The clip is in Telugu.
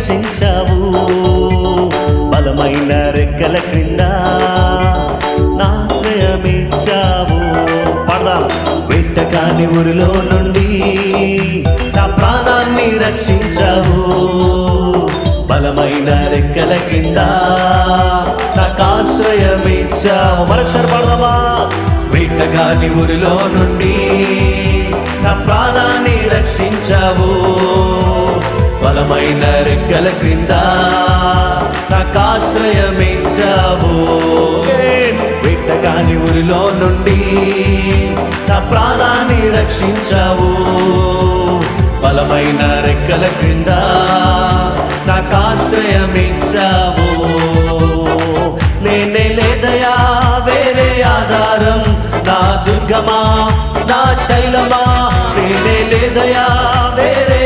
రక్షించావు, బలమైన రెక్కల క్రింద నాశ్రయమిచ్చావు. పడదాం. వెట్టకాని ఊరిలో నుండి నా ప్రాణాన్ని రక్షించావు, బలమైన రెక్కల కింద నాకు ఆశ్రయమిచ్చావు. మరొకసారి పడదామా? వెట్టకాని ఊరిలో నుండి నా ప్రాణాన్ని రక్షించావు, బలమైన రెక్కల క్రింద నాకు ఆశ్రయమిచ్చావు. వెట్టకాని ఊరిలో నుండి నా ప్రాణాన్ని రక్షించావు, బలమైన రెక్కల క్రింద నాకు ఆశ్రయమిచ్చావు. లేనే లేదయా వేరే ఆధారం, నా దుర్గమా నా శైలమా, లేనే లేదయా వేరే